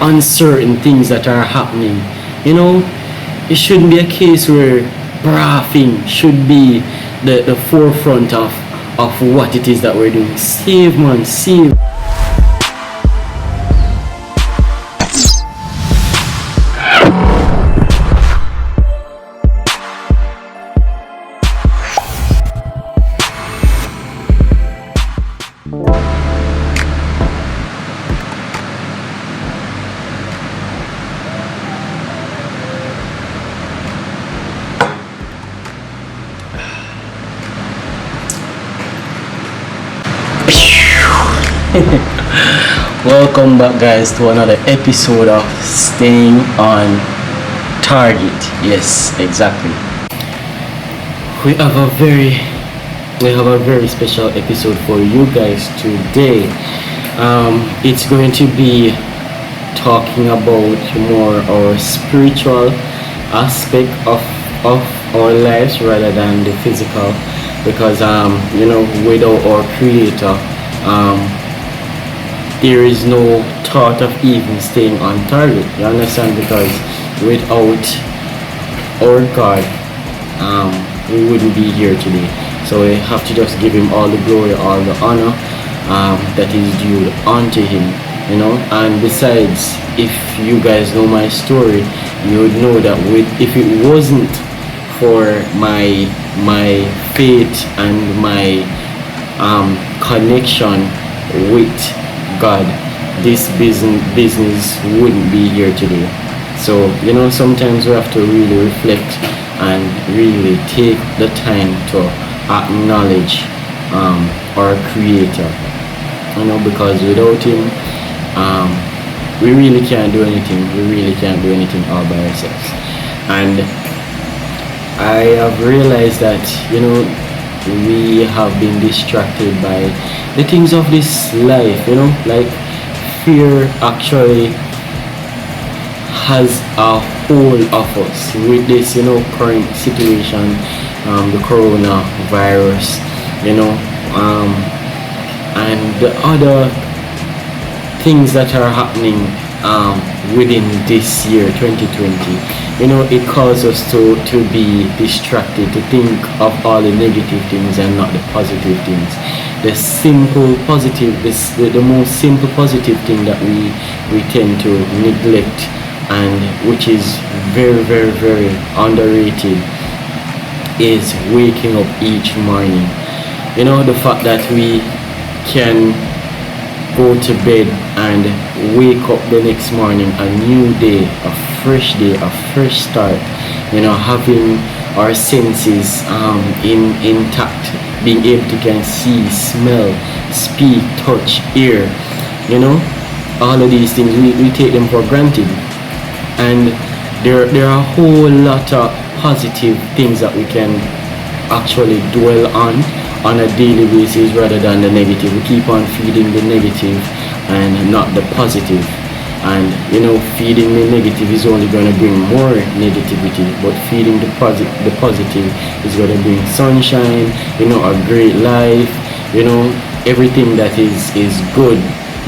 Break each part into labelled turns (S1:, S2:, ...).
S1: uncertain things that are happening. You know, it shouldn't be a case where graphing should be the forefront of what it is that we're doing. Save, man, save. Welcome back, guys, to another episode of Staying on Target. Yes, exactly. We have a very special episode for you guys today. It's going to be talking about more our spiritual aspect of our lives rather than the physical, because without our creator, there is no thought of even staying on target. You understand? Because without our God, we wouldn't be here today. So we have to just give him all the glory, all the honor that is due unto him. You know. And besides, if you guys know my story, you would know that if it wasn't for my faith and my connection with God, this business wouldn't be here today. So sometimes we have to really reflect and really take the time to acknowledge our creator, because without him, we really can't do anything. All by ourselves. And I have realized that we have been distracted by the things of this life, like fear actually has a hold of us with this current situation, the coronavirus, and the other things that are happening within this year 2020. It causes us to be distracted, to think of all the negative things and not the positive things. The simple positive, the most simple positive thing that we tend to neglect, and which is very, very, very underrated, is waking up each morning. The fact that we can go to bed and wake up the next morning, a new day, a fresh day, a fresh start, having our senses intact, being able to can see, smell, speak, touch, hear, all of these things, we take them for granted. And there are a whole lot of positive things that we can actually dwell on a daily basis rather than the negative. We keep on feeding the negative and not the positive. And feeding the negative is only going to bring more negativity, but feeding the positive is going to bring sunshine, a great life, everything that is good.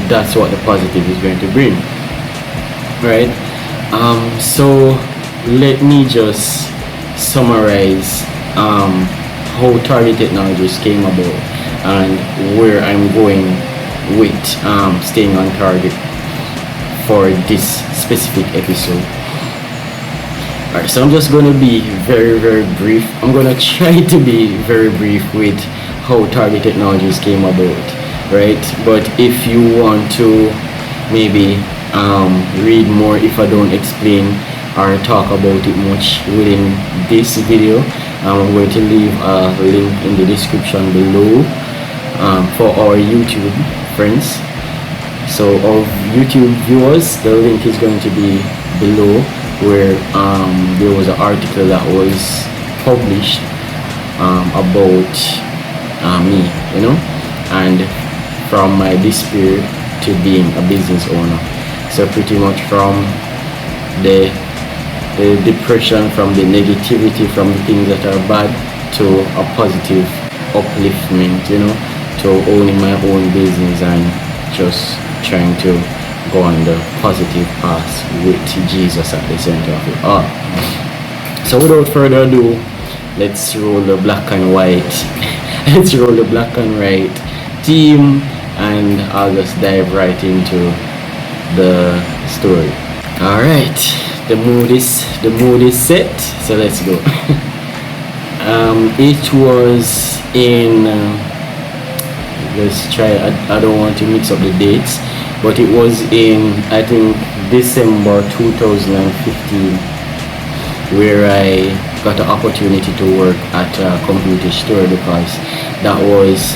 S1: That's what the positive is going to bring, right? So let me just summarize how Target Technologies came about and where I'm going with staying on target for this specific episode. Alright, so I'm just going to be very, very brief. I'm going to try to be very brief with how Target Technologies came about, right? But if you want to maybe read more, if I don't explain or talk about it much within this video, I'm going to leave a link in the description below for our YouTube friends. So of YouTube viewers, the link is going to be below, where there was an article that was published about me, and from my despair to being a business owner. So pretty much from the depression, from the negativity, from the things that are bad, to a positive upliftment, to owning my own business and just trying to go on the positive path with Jesus at the center of it all. So without further ado, let's roll the black and white. Let's roll the black and white theme, and I'll just dive right into the story. All right, the mood is set, so let's go. It was in let's try, I don't want to mix up the dates, but it was in, I think, December 2015, where I got the opportunity to work at a computer store, because that was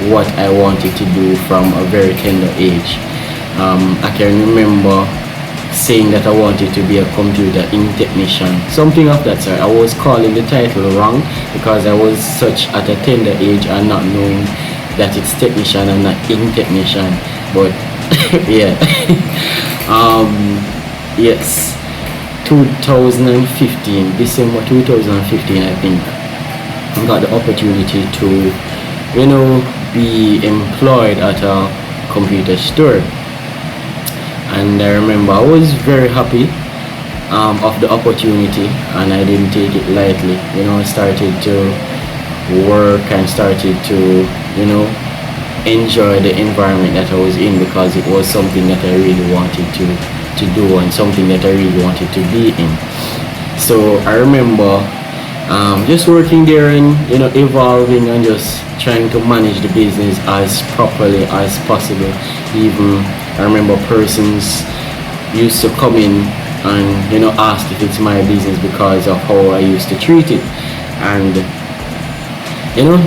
S1: what I wanted to do from a very tender age. I can remember saying that I wanted to be a computer technician, something of that sort. I was calling the title wrong because I was such at a tender age and not knowing that it's technician and not technician. But yeah. Yes, 2015, December 2015, I think, I got the opportunity to, be employed at a computer store. And I remember I was very happy of the opportunity, and I didn't take it lightly. I started to work and started to, enjoy the environment that I was in, because it was something that I really wanted to do, and something that I really wanted to be in. So I remember just working there and evolving and just trying to manage the business as properly as possible. Even I remember persons used to come in and ask if it's my business because of how I used to treat it. And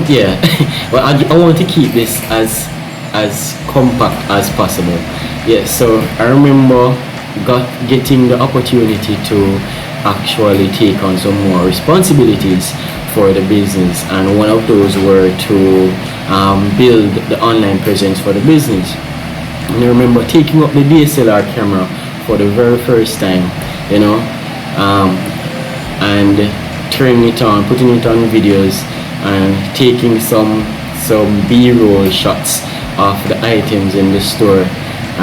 S1: yeah. Well, I want to keep this as compact as possible. Yeah, so I remember getting the opportunity to actually take on some more responsibilities for the business, and one of those were to build the online presence for the business. And I remember taking up the DSLR camera for the very first time, and turning it on, putting it on videos, and taking some B-roll shots of the items in the store,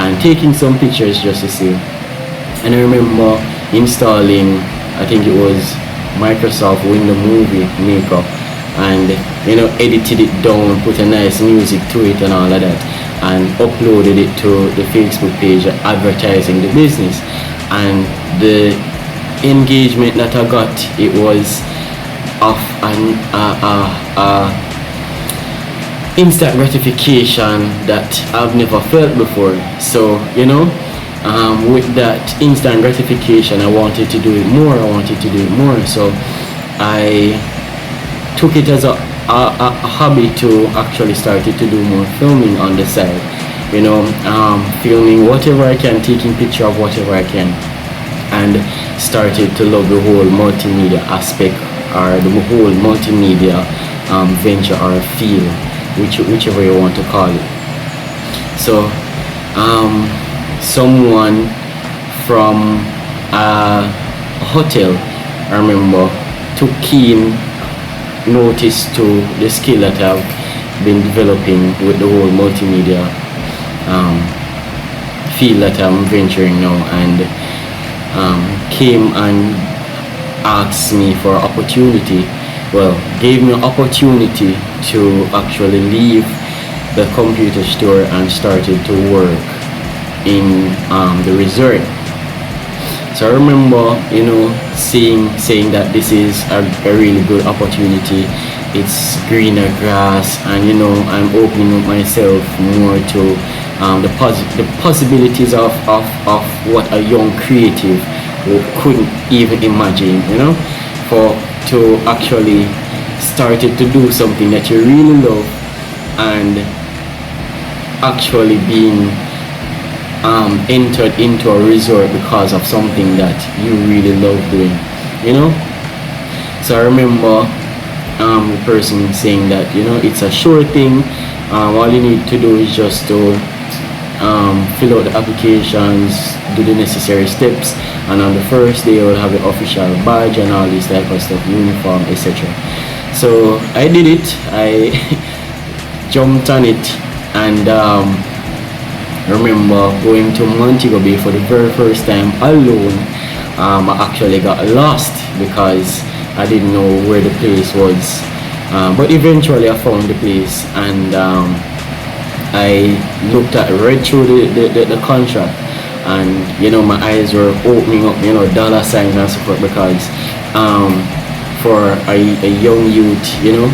S1: and taking some pictures just to see. And I remember installing, I think it was Microsoft Windows Movie Maker, and edited it down, put a nice music to it and all of that, and uploaded it to the Facebook page advertising the business. And the engagement that I got, it was of an instant gratification that I've never felt before. So with that instant gratification, I wanted to do it more. So I took it as a hobby to actually started to do more filming on the side. Filming whatever I can, taking picture of whatever I can, and started to love the whole multimedia aspect, or the whole multimedia venture or field, whichever you want to call it. So someone from a hotel, I remember, took keen notice to the skill that I've been developing with the whole multimedia field that I'm venturing now, and came and asked me for an opportunity. Well, gave me an opportunity to actually leave the computer store and started to work in the resort. So I remember, saying that this is a really good opportunity. It's greener grass, and I'm opening up myself more to the possibilities of what a young creative couldn't even imagine. To actually started to do something that you really love, and actually being entered into a resort because of something that you really love doing. So I remember the person saying that it's a sure thing. All you need to do is just to fill out the applications, do the necessary steps, and on the first day you'll have the official badge and all this type of stuff, uniform, etc. So I did it. I jumped on it, and I remember going to Montego Bay for the very first time alone. I actually got lost because I didn't know where the place was. But eventually I found the place, and I read through the contract, and my eyes were opening up, dollar signs and so forth, because for a young youth,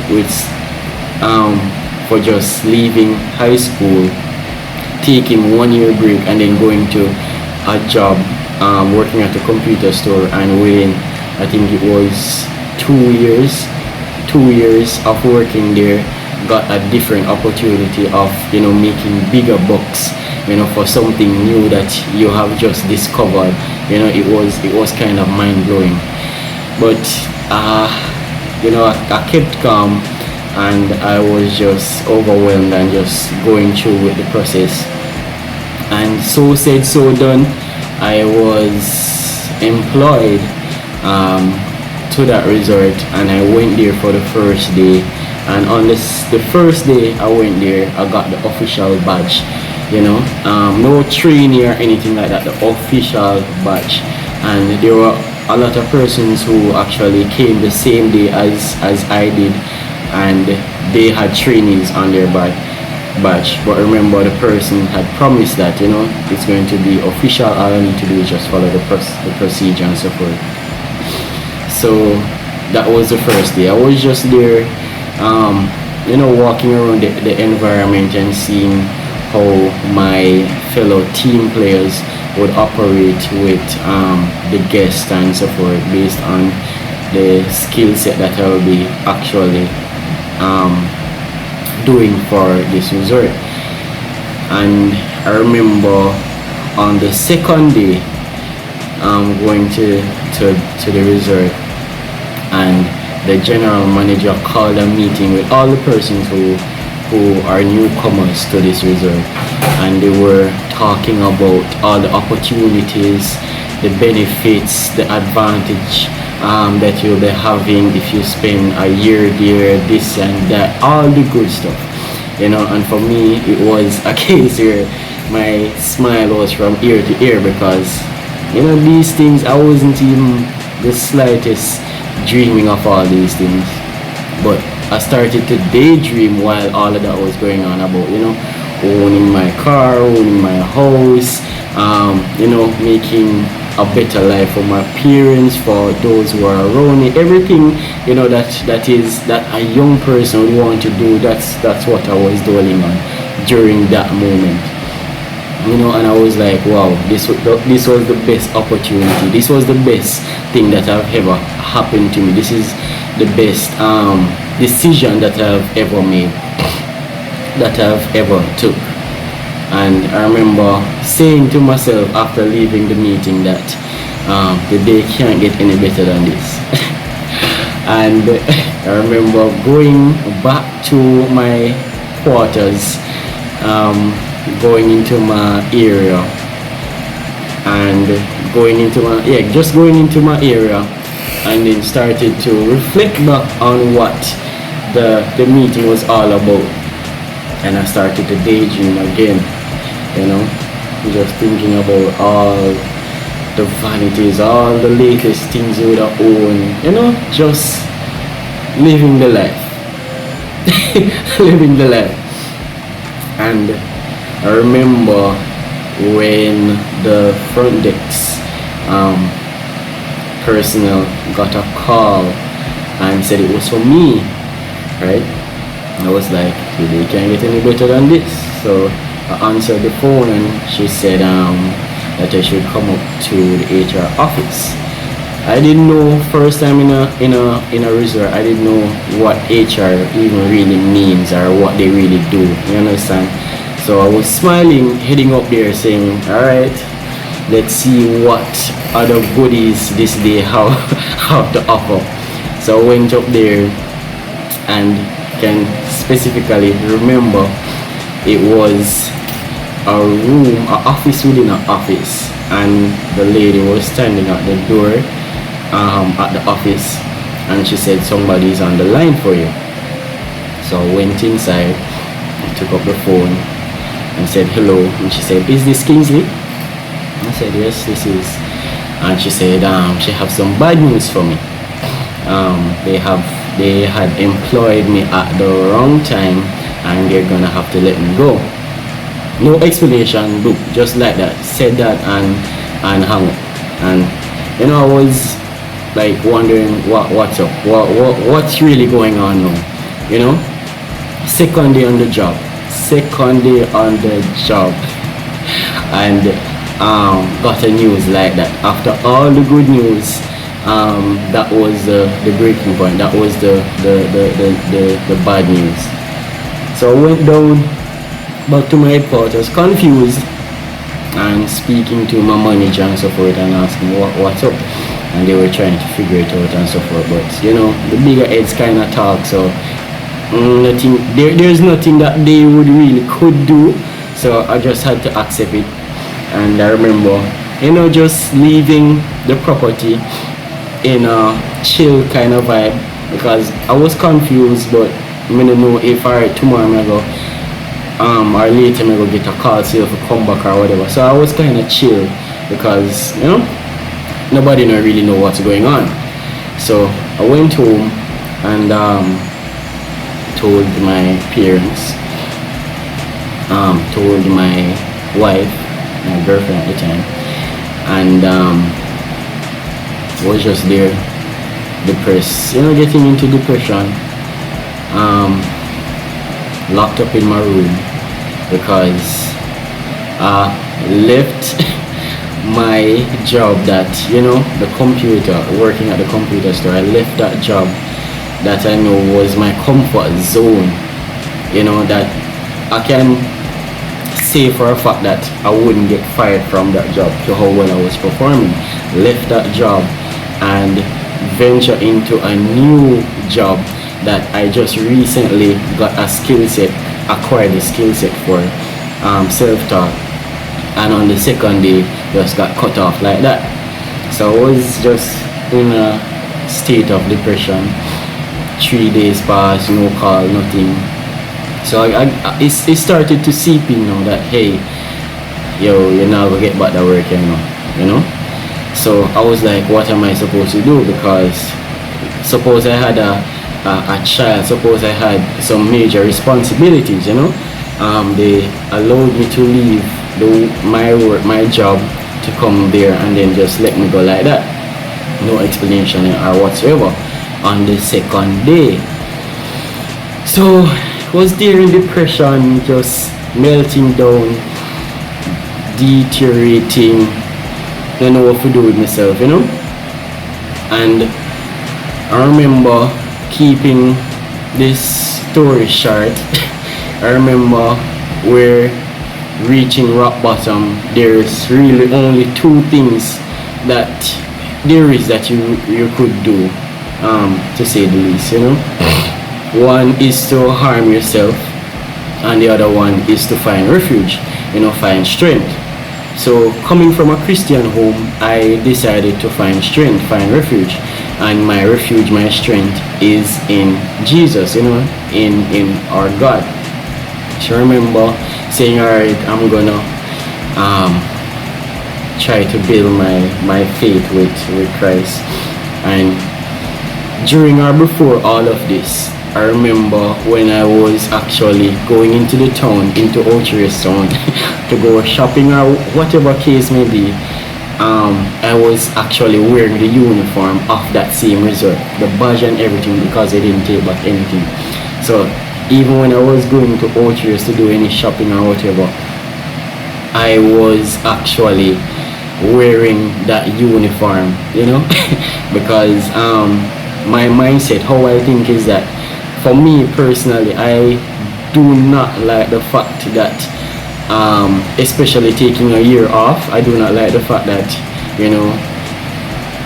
S1: with for just leaving high school, taking 1 year break, and then going to a job, working at a computer store, and within, I think it was 2 years of working there, got a different opportunity of making bigger bucks, for something new that you have just discovered. It was kind of mind-blowing, but I kept calm, and I was just overwhelmed and just going through with the process. And so said, so done. I was employed to that resort, and I went there for the first day. And on the first day I went there, I got the official badge. No training or anything like that, the official badge. And there were a lot of persons who actually came the same day as I did, and they had trainees on their badge. But remember, the person had promised that it's going to be official. All I need to do is just follow the procedure and so forth. So that was the first day. I was just there, walking around the environment and seeing how my fellow team players would operate with the guests and so forth, based on the skill set that I will be actually doing for this resort. And I remember on the second day, going to the resort, and the general manager called a meeting with all the persons who are newcomers to this resort, and they were talking about all the opportunities, the benefits, the advantage that you'll be having if you spend a year there, this and that, all the good stuff. And for me, it was a case where my smile was from ear to ear, because these things, I wasn't even the slightest dreaming of all these things. But I started to daydream while all of that was going on, about owning my car, owning my house, making a better life for my parents, for those who are around me, everything that a young person would want to do. That's what I was dwelling on during that moment. And I was like, wow, this was the best opportunity. This was the best thing that have ever happened to me. This is the best decision that I've ever made, that I've ever took. And I remember saying to myself after leaving the meeting that the day can't get any better than this. And I remember going back to my quarters, going into my area, and going into my area, and then started to reflect back on what the meeting was all about. And I started to daydream again, just thinking about all the vanities, all the latest things you would have owned, just living the life. Living the life. And I remember when the front desk personnel got a call and said it was for me, right? I was like, they can't get any better than this. So I answered the phone, and she said that I should come up to the HR office. I didn't know, first time in a resort, I didn't know what HR even really means or what they really do. You understand? So I was smiling, heading up there, saying, all right, let's see what other goodies this day have to offer. So I went up there, and can specifically remember it was a room, an office within an office, and the lady was standing at the door at the office, and she said, somebody's on the line for you. So I went inside, I took up the phone, and said hello, and she said, "Is this Kingsley?" I said, "Yes, this is." And she said, she have some bad news for me. They had employed me at the wrong time, and they're gonna have to let me go. No explanation, book, just like that. Said that and hung up. And I was like wondering what's up, what's really going on now. Second day on the job, and got a news like that. After all the good news, that was the breaking point. That was the bad news. So I went down back to my headquarters, confused, and speaking to my manager and so forth, and asking what's up. And they were trying to figure it out and so forth. But the bigger heads kind of talk. So nothing. There's nothing that they would really could do. So I just had to accept it. And I remember, just leaving the property in a chill kind of vibe, because I was confused, but I don't know if tomorrow I'm gonna go or later I'm gonna go get a call, see if I come back or whatever. So I was kind of chill because nobody really know what's going on. So I went home and told my parents, told my wife, my girlfriend at the time, and was just there, depressed, getting into depression, locked up in my room because I left my job, that the computer, working at the computer store. I left that job that I know was my comfort zone, that I can say for a fact that I wouldn't get fired from that job to how well I was performing. Left that job and venture into a new job that I just recently got a skill set, acquired a skill set for, self-taught, and on the second day just got cut off like that. So I was just in a state of depression. 3 days passed, no call, nothing. So it started to seep in now that, hey, you're not gonna get back to work anymore, So I was like, what am I supposed to do? Because suppose I had a child, suppose I had some major responsibilities, they allowed me to leave my work, my job, to come there and then just let me go like that. No explanation or whatsoever on the second day. So was there in depression, just melting down, deteriorating, don't know what to do with myself, And I remember, keeping this story short, I remember we're reaching rock bottom. There's really only two things that there is that you could do, to say the least, One is to harm yourself, and the other one is to find refuge, find strength. So coming from a Christian home, I decided to find strength, find refuge, and my refuge, my strength is in Jesus, in our God. So I remember saying, alright, I'm gonna try to build my faith with Christ. And during or before all of this, I remember when I was actually going into the town, into Ocher's town, to go shopping or whatever case may be, I was actually wearing the uniform of that same resort, the badge and everything, because they didn't take back anything. So even when I was going to Ocher's to do any shopping or whatever, I was actually wearing that uniform, because my mindset, how I think is that, for me personally, I do not like the fact that, especially taking a year off, I do not like the fact that,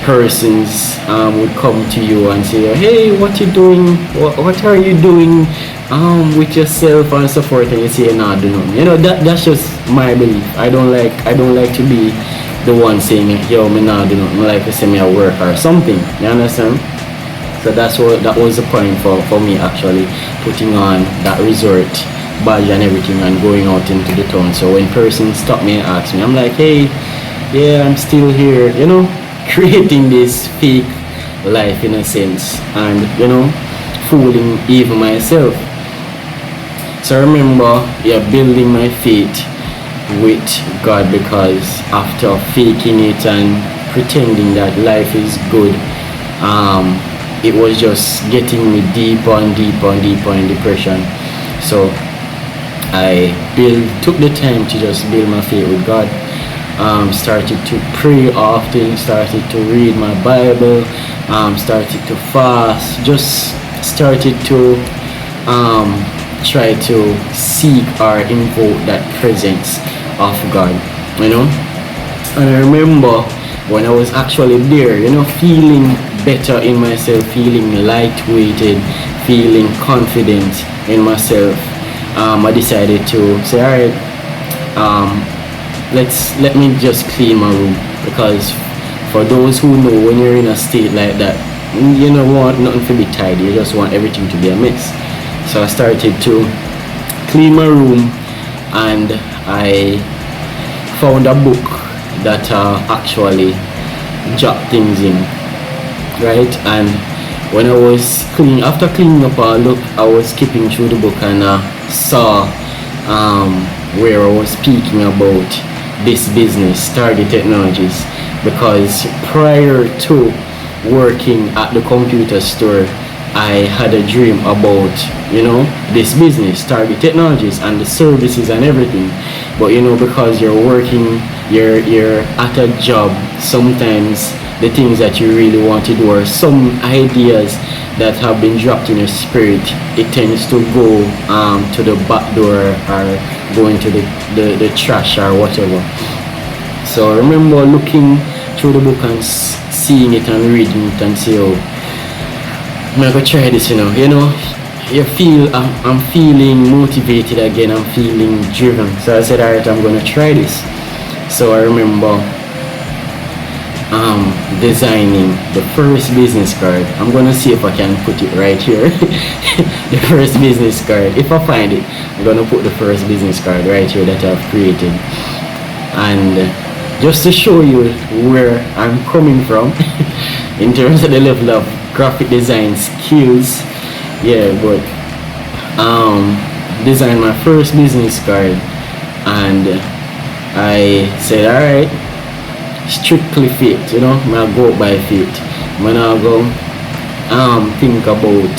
S1: persons would come to you and say, hey, what you doing? What are you doing with yourself and so forth? And you say, nah, do nothing. That's just my belief. I don't like to be the one saying, yo, me nah do nothing. I like to say me at work or something. You understand? So that was the point for me, actually putting on that resort badge and everything and going out into the town. So when person stop me and ask me, I'm like, hey, yeah, I'm still here, creating this fake life in a sense, and fooling even myself. So I remember, building my faith with God, because after faking it and pretending that life is good, it was just getting me deeper and deeper and deeper in depression. So I took the time to just build my faith with God. Started to pray often, started to read my Bible, started to fast, just started to try to seek or invoke that presence of God, And I remember when I was actually there, feeling better in myself, feeling lightweighted, feeling confident in myself, I decided to say, alright, let me just clean my room, because for those who know, when you're in a state like that, you don't want nothing to be tidy, you just want everything to be a mess. So I started to clean my room, and I found a book that actually jot things in, right? And when I was after cleaning up, I was skipping through the book, and saw where I was speaking about this business, Target Technologies, because prior to working at the computer store, I had a dream about, this business, Target Technologies, and the services and everything. But because you're working, you're at a job, sometimes the things that you really want to do, or some ideas that have been dropped in your spirit, it tends to go to the back door, or go into the trash or whatever. So I remember looking through the book and seeing it and reading it and say, oh, I'm gonna try this, you feel, I'm feeling motivated again, I'm feeling driven. So I said, alright, I'm gonna try this. So I remember designing the first business card. I'm gonna see if I can put it right here. The first business card, if I find it, I'm gonna put the first business card right here that I've created. And just to show you where I'm coming from in terms of the level of graphic design skills, but designed my first business card, and I said, alright, strictly faith, I'll go by faith. When I go think about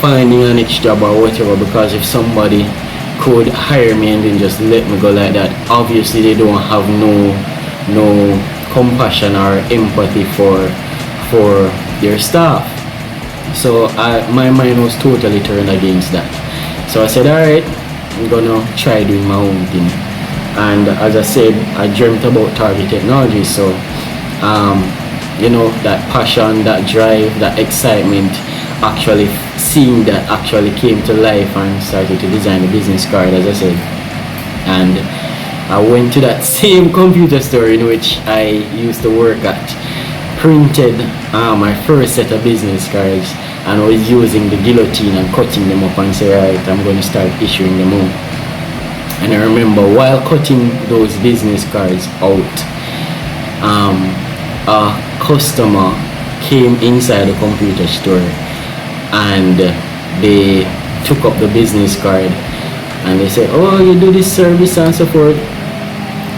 S1: finding an next job or whatever, because if somebody could hire me and then just let me go like that, obviously they don't have no compassion or empathy for their staff. So my mind was totally turned against that. So I said, alright, I'm gonna try doing my own thing. And as I said, I dreamt about Target Technology. So that passion, that drive, that excitement, actually seeing that actually came to life, and started to design the business card, as I said. And I went to that same computer store in which I used to work at, printed my first set of business cards, and I was using the guillotine and cutting them up and say, alright, I'm going to start issuing them out. And I remember while cutting those business cards out, a customer came inside the computer store, and they took up the business card and they said, oh, you do this service and so forth.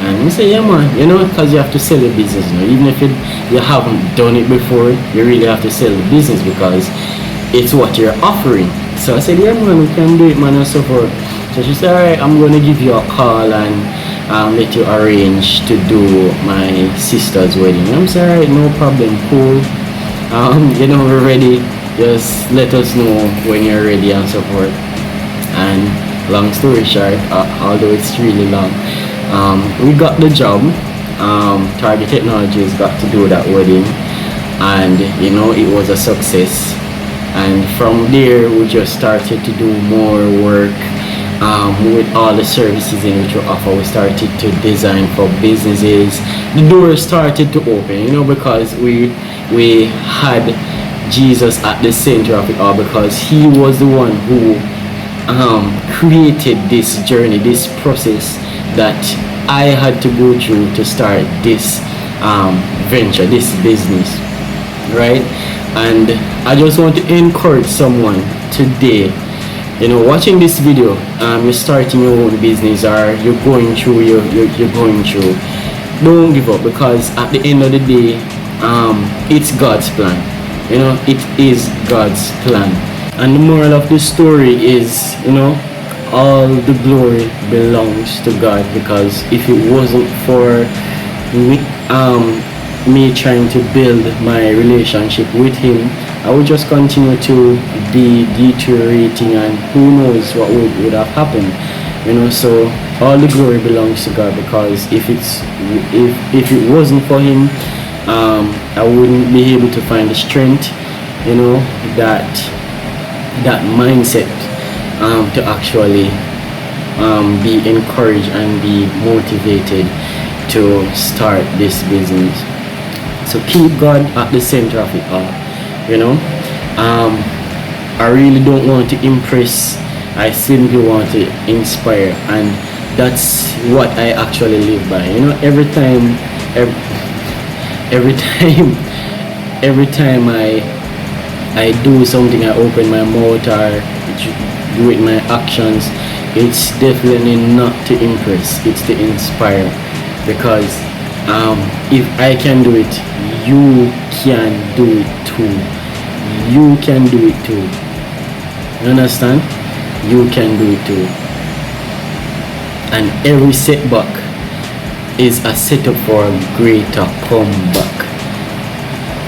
S1: And we say, yeah man, because you have to sell the business, even if you haven't done it before, you really have to sell the business because it's what you're offering. So I said, yeah man, we can do it man and so forth. So she said, alright, I'm going to give you a call and let you arrange to do my sister's wedding. And I'm saying, alright, no problem, cool. We're ready. Just let us know when you're ready and so forth. And long story short, although it's really long, we got the job. Target Technologies got to do that wedding, and it was a success. And from there we just started to do more work with all the services in which we offer. We started to design for businesses. The doors started to open, because we had Jesus at the center of it all, because he was the one who created this journey, this process that I had to go through to start this venture, this business, right? And I just want to encourage someone today, watching this video. You're starting your own business, or you're going through, you're going through. Don't give up, because at the end of the day, it's God's plan. It is God's plan. And the moral of the story is, all the glory belongs to God, because if it wasn't for me trying to build my relationship with Him, I would just continue to be deteriorating, and who knows what would have happened. So all the glory belongs to God, because if it wasn't for Him, I wouldn't be able to find the strength, that mindset, to actually be encouraged and be motivated to start this business. So keep God at the center of it all. I really don't want to impress, I simply want to inspire, and that's what I actually live by. Every time I do something, I open my mouth or do it my actions, it's definitely not to impress, it's to inspire. Because if I can do it, you can do it too. You can do it too. You understand? You can do it too. And every setback is a setup for a greater comeback,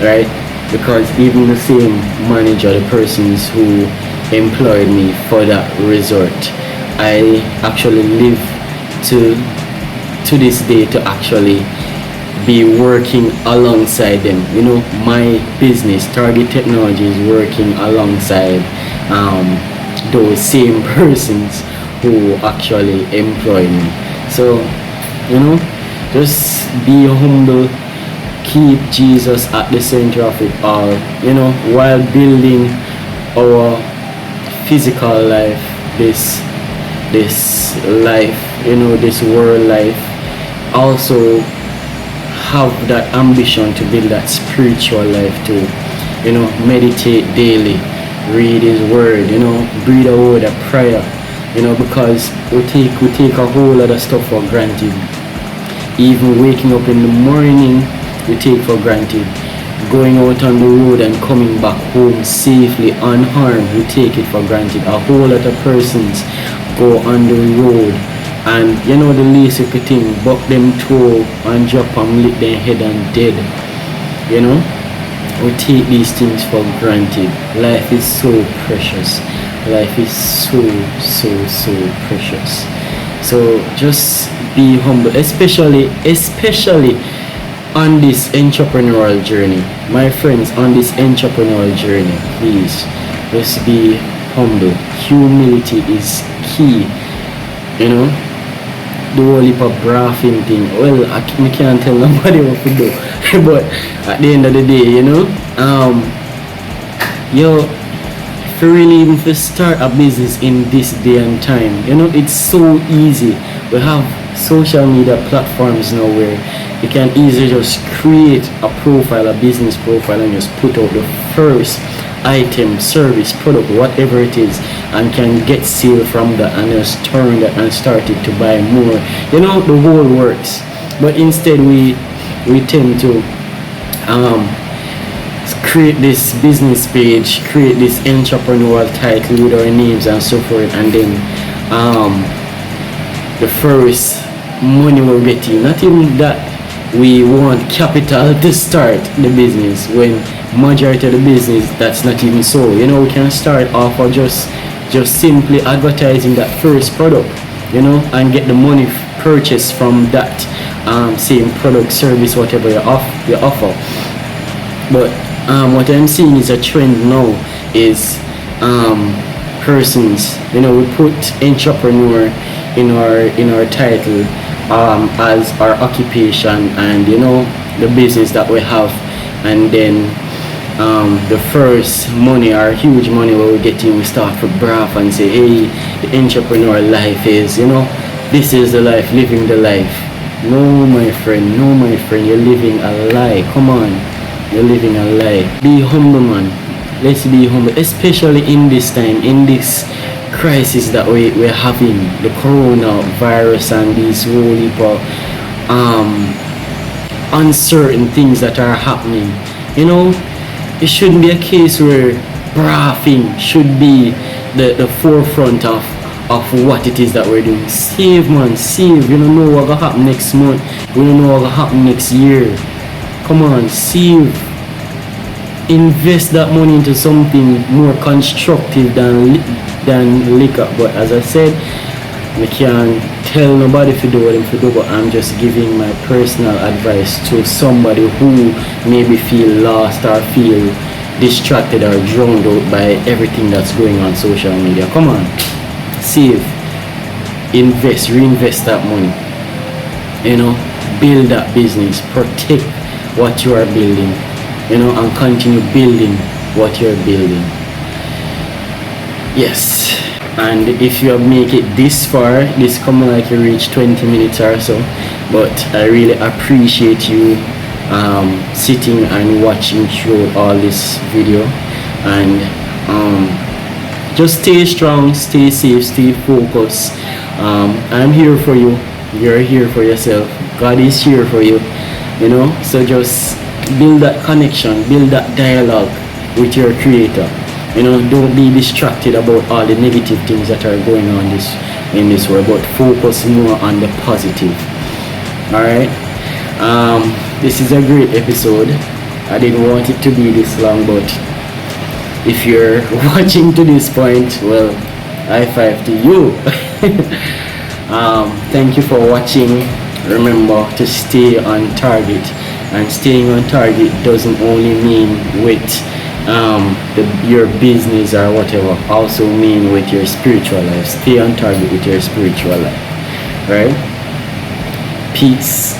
S1: right? Because even the same manager, the persons who employed me for that resort, I actually live to this day to actually be working alongside them. My business, Target Technology, is working alongside those same persons who actually employ me. So just be humble, keep Jesus at the center of it all, while building our physical life, this life, this world life. Also have that ambition to build that spiritual life too. Meditate daily, read His word, breathe a word of prayer, because we take a whole lot of stuff for granted. Even waking up in the morning, we take for granted. Going out on the road and coming back home safely, unharmed, we take it for granted. A whole lot of persons go on the road and the least you could think, buck them toe and drop and lick their head and dead. We take these things for granted. Life is so precious. Life is so precious. So just be humble, especially on this entrepreneurial journey. My friends, on this entrepreneurial journey, please just be humble. Humility is key. The whole heap of graphing thing, well, I can't tell nobody what to do. But at the end of the day, if you really even to start a business in this day and time, it's so easy. We have social media platforms now where you can easily just create a profile, a business profile, and just put out the first item, service, product, whatever it is, and can get sale from that, and just turn that and start it to buy more. The whole works. But instead we tend to create this business page, create this entrepreneurial title with our names and so forth, and then the first money we're getting, not even that, we want capital to start the business, when majority of the business that's not even so. We can start off or just simply advertising that first product, and get the money purchased from that same product, service, whatever you offer. But what I'm seeing is a trend now is persons, we put entrepreneur in our title as our occupation and the business that we have, and then the first money or huge money where we get in, we start to brag and say, hey, the entrepreneur life is, this is the life, living the life. No, my friend, you're living a lie. Come on, you're living a lie. Be humble, man. Let's be humble, especially in this time, in this crisis that we're having, the coronavirus and these whole heap of uncertain things that are happening. It shouldn't be a case where bragging should be the forefront of what it is that we're doing. Save, man, save. We don't know what's gonna happen next month. We don't know what's gonna happen next year. Come on, save. Invest that money into something more constructive than liquor. But as I said, I can't tell nobody if you do what if you do, but I'm just giving my personal advice to somebody who maybe feel lost or feel distracted or drowned out by everything that's going on social media. Come on, save, invest, reinvest that money, build that business, protect what you are building, and continue building what you're building. Yes. And if you have make it this far, this come like you reach 20 minutes or so, but I really appreciate you sitting and watching through all this video, and just stay strong, stay safe, stay focused. I'm here for you, you're here for yourself, God is here for you, so just build that connection, build that dialogue with your creator. Don't be distracted about all the negative things that are going on in this world, but focus more on the positive. Alright, this is a great episode. I didn't want it to be this long, but if you're watching to this point, well, high five to you. Thank you for watching. Remember to stay on target, and staying on target doesn't only mean with your business or whatever, also mean with your spiritual life. Stay on target with your spiritual life. Right? Peace.